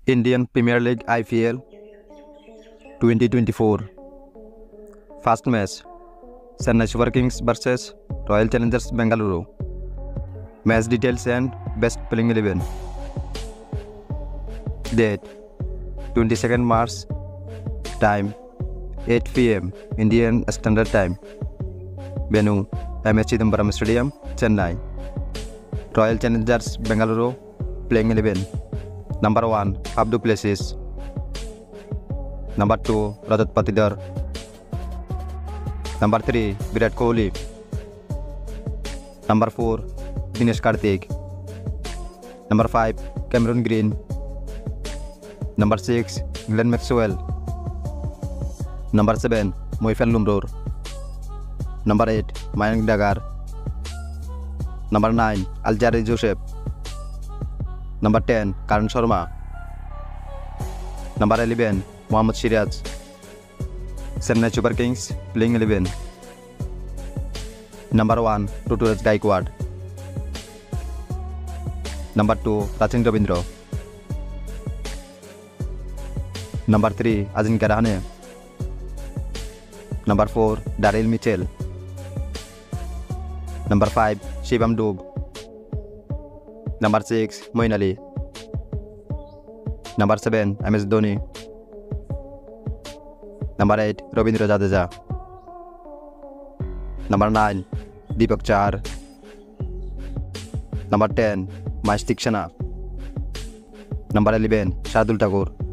Indian Premier League IPL 2024 First match Chennai Super Kings vs Royal Challengers Bengaluru. Match details and best playing 11. Date 22nd March. Time 8 p.m. Indian Standard Time. Venue MS Chidambaram Stadium, Chennai. Royal Challengers Bengaluru playing 11. Number 1 Faf du Plessis. Number 2 Rajat Patidar. Number 3 Virat Kohli. Number 4 Dinesh Karthik. Number 5 Cameron Green. Number 6 Glenn Maxwell. Number 7 Moeifel Lumror. Number 8 Mayank Dagar. Number 9 Aljari Joseph. Number 10 Karan Sharma. Number 11 Mohammad Siraj. Chennai Super Kings playing 11. Number 1 Ruturaj Gaikwad. Number 2 Sachin Ravindra. Number 3 Ajinkya Rahane. Number 4 Daryl Mitchell. Number 5 Shivam Dube. Number 6 Moeen Ali. Number 7 MS Dhoni. Number 8 Ravindra Jadeja. Number 9 Deepak Chahar. Number 10 Mahesh Theekshana. Number 11 Shardul Thakur.